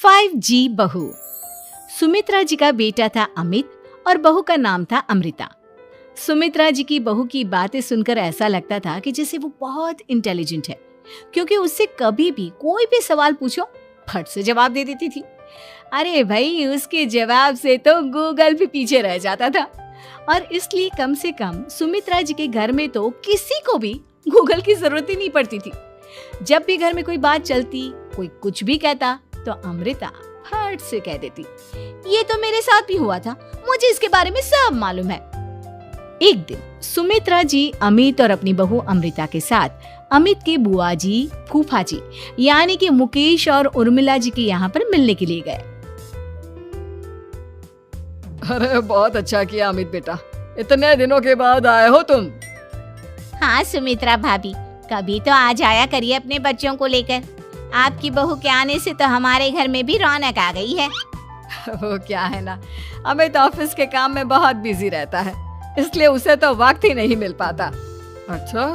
5G बहू। सुमित्रा जी का बेटा था अमित और बहू का नाम था अमृता। सुमित्रा जी की बहू की बातें सुनकर ऐसा लगता था कि जैसे वो बहुत इंटेलिजेंट है, क्योंकि उससे कभी भी कोई भी सवाल पूछो फट से जवाब दे देती थी। अरे भाई, उसके जवाब से तो गूगल भी पीछे रह जाता था। और इसलिए कम से कम सुमित्रा जी के घर में तो किसी को भी गूगल की जरूरत ही नहीं पड़ती थी। जब भी घर में कोई बात चलती, कोई कुछ भी कहता, तो अमृता फट से कह देती, ये तो मेरे साथ भी हुआ था, मुझे इसके बारे में सब मालूम है। एक दिन सुमित्रा जी अमित और अपनी बहू अमृता के साथ अमित के बुआ जी, फूफा जी यानी कि मुकेश और उर्मिला जी के यहाँ पर मिलने के लिए गए। अरे बहुत अच्छा किया अमित बेटा, इतने दिनों के बाद आए हो तुम। हाँ सुमित्रा भाभी, कभी तो आ जाया करिए अपने बच्चों को लेकर। आपकी बहू के आने से तो हमारे घर में भी रौनक आ गई है। वो क्या है ना, अमित ऑफिस के काम में बहुत बिजी रहता है, इसलिए उसे तो वक्त ही नहीं मिल पाता। अच्छा,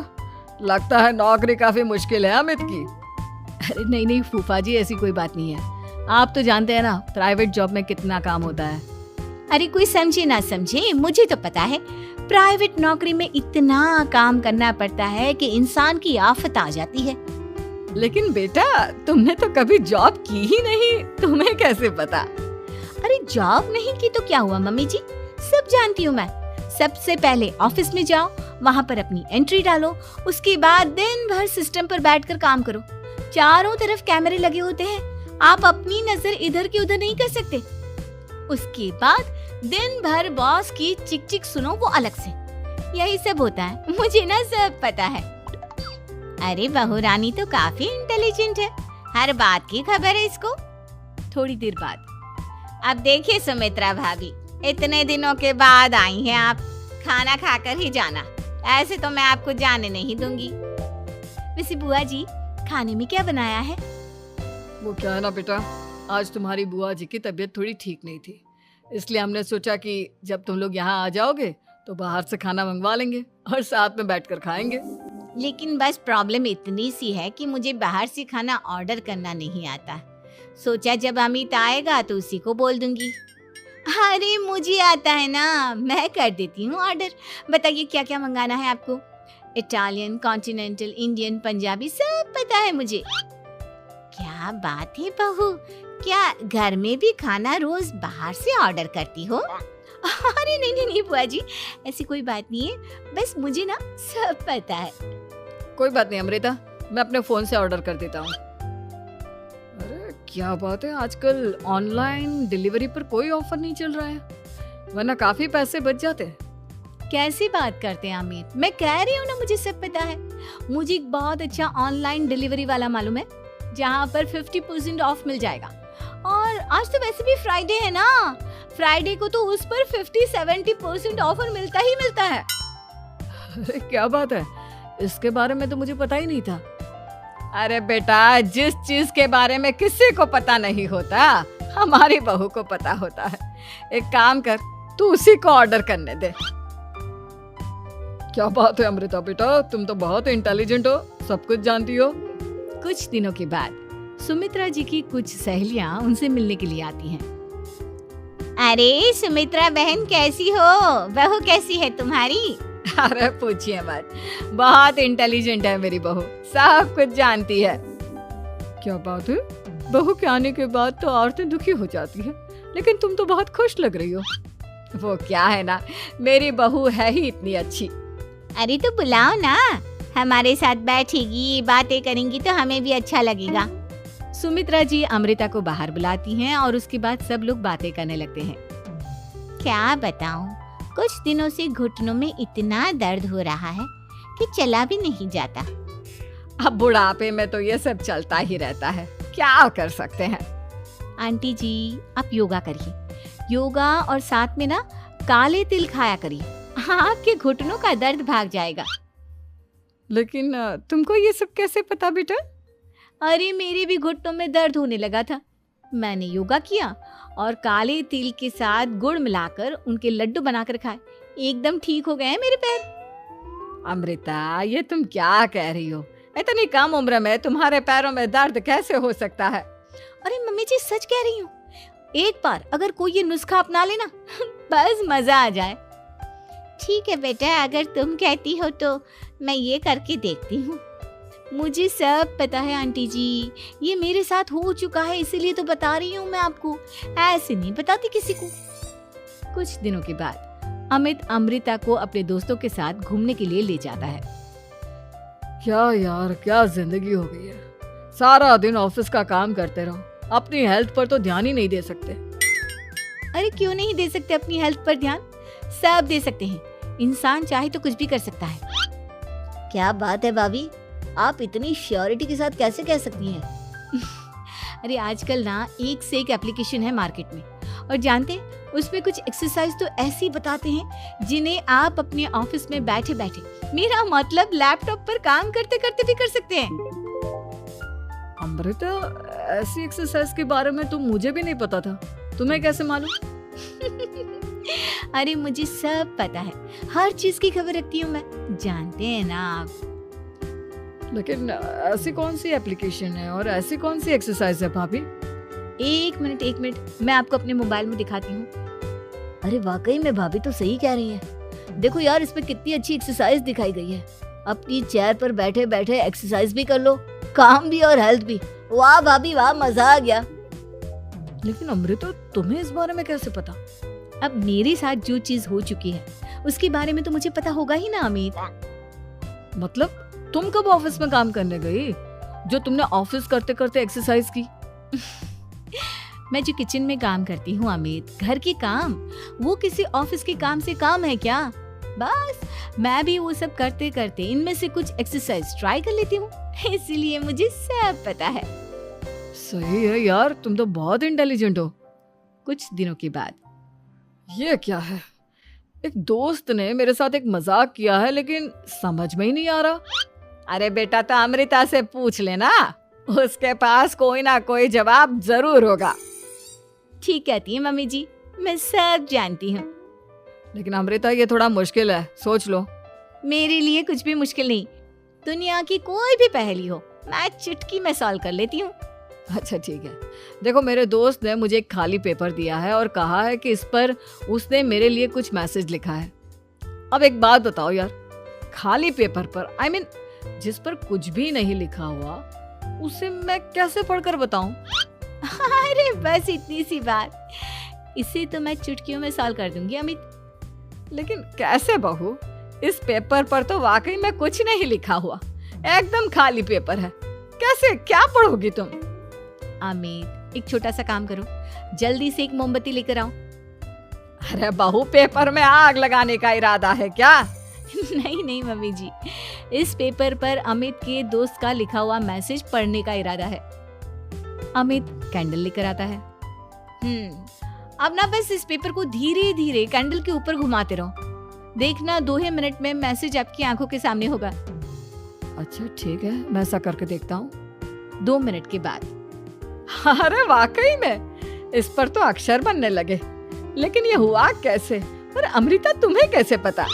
लगता है नौकरी काफी मुश्किल है अमित की। अरे नहीं नहीं फूफा जी, ऐसी कोई बात नहीं है। आप तो जानते हैं ना प्राइवेट जॉब में कितना काम होता है। अरे कोई समझे ना समझे, मुझे तो पता है प्राइवेट नौकरी में इतना काम करना पड़ता है कि इंसान की आफत आ जाती है। लेकिन बेटा, तुमने तो कभी जॉब की ही नहीं, तुम्हें कैसे पता? अरे जॉब नहीं की तो क्या हुआ मम्मी जी, सब जानती हूँ मैं। सबसे पहले ऑफिस में जाओ, वहाँ पर अपनी एंट्री डालो, उसके बाद दिन भर सिस्टम पर बैठकर काम करो। चारों तरफ कैमरे लगे होते हैं, आप अपनी नजर इधर की उधर नहीं कर सकते। उसके बाद दिन भर बॉस की चिक चिक सुनो, वो अलग से। यही सब होता है, मुझे ना सब पता है। अरे बहू रानी तो काफी इंटेलिजेंट है, हर बात की खबर है इसको। थोड़ी देर बाद, अब देखिए सुमित्रा भाभी, इतने दिनों के बाद आई हैं आप, खाना खाकर ही जाना, ऐसे तो मैं आपको जाने नहीं दूंगी। वैसे बुआ जी, खाने में क्या बनाया है? वो क्या है ना बेटा, आज तुम्हारी बुआ जी की तबीयत थोड़ी ठीक नहीं थी, इसलिए हमने सोचा कि जब तुम लोग यहाँ आ जाओगे तो बाहर से खाना मंगवा लेंगे और साथ में बैठकर खाएंगे। लेकिन बस प्रॉब्लम इतनी सी है कि मुझे बाहर से खाना ऑर्डर करना नहीं आता। सोचा जब अमित आएगा तो उसी को बोल दूंगी। अरे मुझे आता है ना, मैं कर देती हूँ ऑर्डर। बताइए क्या क्या मंगाना है आपको? इटालियन, कॉन्टिनेंटल, इंडियन, पंजाबी, सब पता है मुझे। क्या बात है बहू, क्या घर में भी खाना रोज बाहर से ऑर्डर करती हो? अरे नहीं नहीं नहीं बुआ जी, ऐसी कोई बात नहीं है, बस मुझे ना सब पता है। कोई बात नहीं अमृता, मैं अपने फोन से ऑर्डर कर देता हूँ। अरे क्या बात है, आजकल ऑनलाइन डिलीवरी पर कोई ऑफर नहीं चल रहा है, वरना काफी पैसे बच जाते हैं। कैसी बात करते हैं अमित, मैं कह रही हूँ ना मुझे सब पता है। मुझे एक बहुत अच्छा ऑनलाइन डिलीवरी वाला मालूम है, जहाँ पर 50% ऑफ मिल जाएगा। और आज तो वैसे भी फ्राइडे है ना, फ्राइडे को तो उस पर 50-70% ऑफर मिलता ही मिलता है। अरे क्या बात है, इसके बारे में तो मुझे पता ही नहीं था। अरे बेटा, जिस चीज के बारे में किसी को पता नहीं होता, हमारी बहू को पता होता है। एक काम कर, तू उसी को ऑर्डर करने दे। क्या बात है अमृता बेटा, तुम तो बहुत इंटेलिजेंट हो, सब कुछ जानती हो। कुछ दिनों के बाद सुमित्रा जी की कुछ सहेलियां उनसे मिलने के लिए आती हैं। अरे सुमित्रा बहन कैसी हो, बहू कैसी है तुम्हारी? अरे पूछिए मत, बहुत इंटेलिजेंट है मेरी बहू, सब कुछ जानती है। क्या बात है, बहू के आने के बाद तो औरतें दुखी हो जाती है, लेकिन तुम तो बहुत खुश लग रही हो। वो क्या है ना, मेरी बहू है ही इतनी अच्छी। अरे तो बुलाओ ना, हमारे साथ बैठेगी, बातें करेंगी तो हमें भी अच्छा लगेगा। सुमित्रा जी अमृता को बाहर बुलाती हैं और उसके बाद सब लोग बातें करने लगते हैं। क्या बताऊं, कुछ दिनों से घुटनों में इतना दर्द हो रहा है कि चला भी नहीं जाता। अब बुढ़ापे में तो ये सब चलता ही रहता है, क्या कर सकते हैं। आंटी जी, आप योगा करिए, योगा और साथ में ना काले तिल खाया करिए, आपके घुटनों का दर्द भाग जाएगा। लेकिन तुमको ये सब कैसे पता बेटा? अरे मेरे भी घुटनों में दर्द होने लगा था, मैंने योगा किया और काले तिल के साथ गुड़ मिलाकर उनके लड्डू बनाकर खाए, एकदम ठीक हो गए हैं मेरे पैर। अमृता, ये तुम क्या कह रही हो? इतनी कम उम्र में तुम्हारे पैरों में दर्द कैसे हो सकता है? अरे मम्मी जी सच कह रही हूँ, एक बार अगर कोई ये नुस्खा अपना लेना बस मजा आ जाए। ठीक है बेटा, अगर तुम कहती हो तो मैं ये करके देखती हूँ। मुझे सब पता है आंटी जी, ये मेरे साथ हो चुका है, इसीलिए तो बता रही हूँ मैं आपको, ऐसे नहीं बताती किसी को। कुछ दिनों के बाद अमित अमृता को अपने दोस्तों के साथ घूमने के लिए ले जाता है। क्या यार, क्या जिंदगी हो गई है। सारा दिन ऑफिस का काम करते रहो, अपनी हेल्थ पर तो ध्यान ही नहीं दे सकते। अरे क्यों नहीं दे सकते अपनी हेल्थ पर ध्यान, सब दे सकते हैं। इंसान चाहे तो कुछ भी कर सकता है। क्या बात है भाभी, आप इतनी श्योरिटी के साथ कैसे कह सकती हैं? अरे आजकल ना एक से एक एप्लीकेशन है मार्केट में, और जानते हैं उसमें कुछ एक्सरसाइज तो ऐसी बताते हैं जिन्हें आप अपने ऑफिस में बैठे बैठे, मेरा मतलब लैपटॉप पर काम करते करते भी कर सकते हैं। अमृता, ऐसी एक्सरसाइज के बारे में तो मुझे भी नहीं पता था, तुम्हें कैसे मालूम? अरे मुझे सब पता है, हर चीज की खबर रखती हूँ मैं, जानते हैं ना आप। लेकिन ऐसी कौन सी एप्लीकेशन है और ऐसी कौन सी एक्सरसाइज है भाभी? एक मिनट, मैं आपको अपने मोबाइल में दिखाती हूँ। अरे वाकई में भाभी तो सही कह रही हैं। देखो यार, इसमें कितनी अच्छी एक्सरसाइज दिखाई गई है। अपनी चेयर पर बैठे बैठे एक्सरसाइज भी कर लो, काम भी और हेल्थ भी। वाह भाभी वाह, मजा आ गया। लेकिन अमृता, तुम्हें इस बारे में कैसे पता? अब मेरे साथ जो चीज हो चुकी है उसके बारे में तो मुझे पता होगा ही ना अमित। मतलब तुम कब ऑफिस में काम करने गई जो तुमने ऑफिस करते करते एक्सरसाइज की? मैं जो किचन में काम करती हूँ अमित, घर के काम, वो किसी ऑफिस के काम से काम है क्या? बस मैं भी वो सब करते करते इनमें से कुछ एक्सरसाइज ट्राई कर लेती हूँ, इसीलिए मुझे सब पता है। सही है यार, तुम तो बहुत इंटेलिजेंट हो। कुछ दिनों के बाद, ये क्या है, एक दोस्त ने मेरे साथ एक मजाक किया है लेकिन समझ में ही नहीं आ रहा। अरे बेटा, तो अमृता से पूछ लेना, उसके पास कोई ना कोई जवाब जरूर होगा। ठीक कहती है मम्मी जी, मैं सब जानती हूँ। लेकिन अमृता, ये थोड़ा मुश्किल है, सोच लो। मेरे लिए कुछ भी मुश्किल नहीं, दुनिया की कोई भी पहेली हो मैं चुटकी में सॉल्व कर लेती हूँ। अच्छा ठीक है, देखो मेरे दोस्त ने मुझे एक खाली पेपर दिया है और कहा है कि इस पर उसने मेरे लिए कुछ मैसेज लिखा है। अब एक बात बताओ यार, खाली पेपर पर, I mean, जिस पर कुछ भी नहीं लिखा हुआ, उसे मैं कैसे पढ़कर बताऊं? अरे बस इतनी सी बात, इसे तो मैं चुटकियों में सॉल्व कर दूंगी अमित। लेकिन कैसे बहू, इस पेपर पर तो वाकई में कुछ नहीं लिखा हुआ, एकदम खाली पेपर है, कैसे, क्या पढ़ोगी तुम? अमित, एक छोटा सा काम करो, जल्दी से एक मोमबत्ती लेकर आओ। अरे बहू, पेपर में आग लगाने का इरादा है क्या? नहीं मम्मी जी, इस पेपर पर अमित के दोस्त का लिखा हुआ मैसेज पढ़ने का इरादा है। अमित कैंडल लेकर आता है। अब ना बस इस पेपर को धीरे धीरे कैंडल के ऊपर घुमाते रहो, देखना 2 ही मिनट में मैसेज आपकी आंखों के सामने होगा। अच्छा ठीक है, मैं ऐसा करके देखता हूँ। 2 मिनट के बाद, अरे वाकई में इस पर तो अक्षर बनने लगे, लेकिन ये हुआ कैसे? और अमृता, तुम्हें कैसे पता?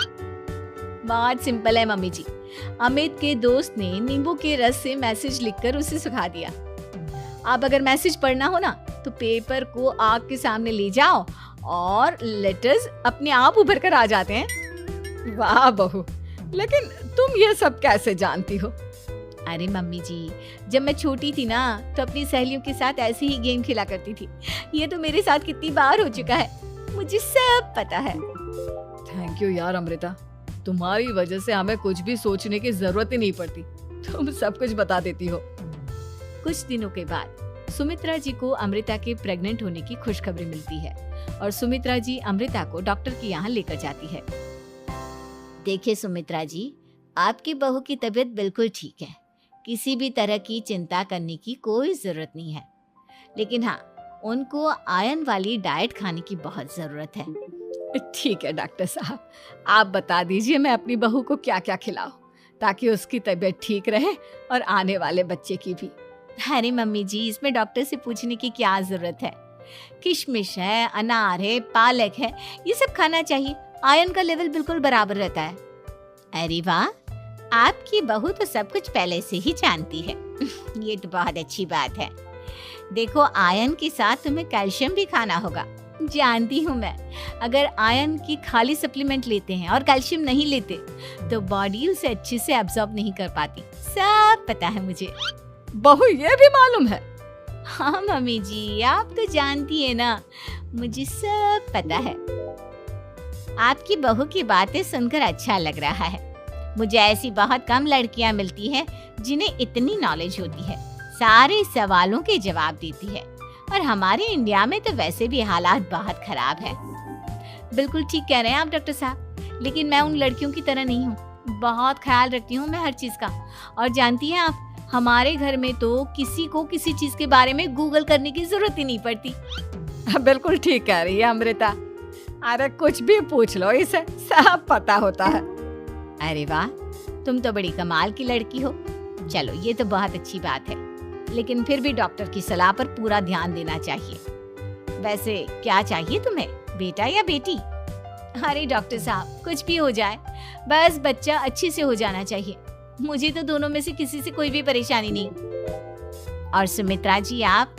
बहुत सिंपल है मम्मी जी, अमित के दोस्त ने नींबू के रस से मैसेज लिखकर उसे सुखा दिया। आप अगर मैसेज पढ़ना हो ना तो पेपर को आग के सामने ले जाओ और लेटर्स अपने आप उभर कर आ जाते हैं। वाह बहू, लेकिन तुम ये सब कैसे जानती हो? अरे मम्मी जी, जब मैं छोटी थी ना तो अपनी सहेलियों के साथ ऐसे ही गेम खेला करती थी। ये तो मेरे साथ कितनी बार हो चुका है, मुझे सब पता है। थैंक यू यार अमृता, तुम्हारी वजह से हमें कुछ भी सोचने की जरूरत ही नहीं पड़ती, तुम सब कुछ बता देती हो। कुछ दिनों के बाद सुमित्रा जी को अमृता के प्रेग्नेंट होने की खुशखबरी मिलती है और सुमित्रा जी अमृता को डॉक्टर के यहाँ लेकर जाती है। देखिए सुमित्रा जी, आपकी बहू की तबीयत बिल्कुल ठीक है, किसी भी तरह की चिंता करने की कोई जरूरत नहीं है, लेकिन हाँ, उनको आयरन वाली डाइट खाने की बहुत जरूरत है। ठीक है डॉक्टर साहब, आप बता दीजिए मैं अपनी बहू को क्या क्या खिलाऊं ताकि उसकी तबीयत ठीक रहे और आने वाले बच्चे की भी। अरे मम्मी जी, इसमें डॉक्टर से पूछने की क्या जरूरत है, किशमिश है, अनार है, पालक है, ये सब खाना चाहिए, आयरन का लेवल बिल्कुल बराबर रहता है। अरे वाह, आपकी बहू तो सब कुछ पहले से ही जानती है। ये तो बहुत अच्छी बात है। देखो, आयरन के साथ तुम्हें कैल्शियम भी खाना होगा। जानती हूँ मैं, अगर आयरन की खाली सप्लीमेंट लेते हैं और कैल्शियम नहीं लेते तो बॉडी उसे अच्छे से एब्जॉर्ब नहीं कर पाती। सब पता है मुझे। बहू ये भी मालूम है? हाँ मम्मी जी, आप तो जानती है ना, मुझे सब पता है। आपकी बहू की बातें सुनकर अच्छा लग रहा है। मुझे ऐसी बहुत कम लड़कियां मिलती हैं जिन्हें इतनी नॉलेज होती है, सारे सवालों के जवाब देती है। और हमारे इंडिया में तो वैसे भी हालात बहुत खराब है। बिल्कुल ठीक कह रहे हैं आप डॉक्टर साहब, लेकिन मैं उन लड़कियों की तरह नहीं हूँ। बहुत ख्याल रखती हूँ मैं हर चीज का। और जानती हैं आप, हमारे घर में तो किसी को किसी चीज के बारे में गूगल करने की जरूरत ही नहीं पड़ती। बिल्कुल ठीक कह रही है अमृता। अरे कुछ भी पूछ लो, इसे सब पता होता है। अरे वाह, तुम तो बड़ी कमाल की लड़की हो। चलो, ये तो बहुत अच्छी बात है, लेकिन फिर भी डॉक्टर की सलाह पर पूरा ध्यान देना चाहिए। वैसे क्या चाहिए तुम्हें, बेटा या बेटी? अरे डॉक्टर साहब, कुछ भी हो जाए, बस बच्चा अच्छे से हो जाना चाहिए। मुझे तो दोनों में से किसी से कोई भी परेशानी नहीं। और सुमित्रा जी, आप?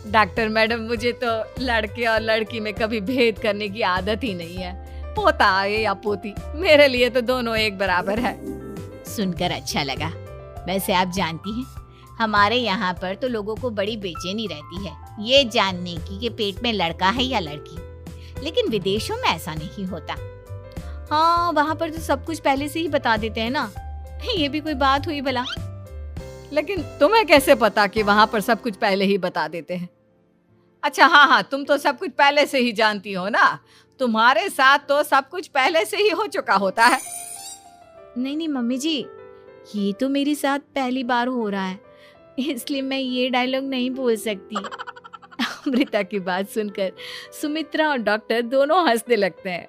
डॉक्टर मैडम, मुझे तो लड़के और लड़की में कभी भेद करने की आदत ही नहीं है। पोता आए या पोती, मेरे लिए तो दोनों एक बराबर है। सुनकर अच्छा लगा। वैसे आप जानती हैं, हमारे यहाँ पर तो लोगों को बड़ी बेचैनी रहती है ये जानने की कि पेट में लड़का है या लड़की, लेकिन विदेशों में ऐसा नहीं होता। हाँ, वहाँ पर तो सब कुछ पहले से ही बता देते हैं ना। ये भी कोई बात हुई भला? लेकिन तुम्हें कैसे पता कि वहां पर सब कुछ पहले ही बता देते हैं? अच्छा हाँ, तुम तो सब कुछ पहले से ही जानती हो ना। तुम्हारे साथ तो सब कुछ पहले से ही हो चुका होता है। नहीं मम्मी जी, ये तो मेरे साथ पहली बार हो रहा है, इसलिए मैं ये डायलॉग नहीं बोल सकती। अमृता की बात सुनकर सुमित्रा और डॉक्टर दोनों हंसने लगते हैं।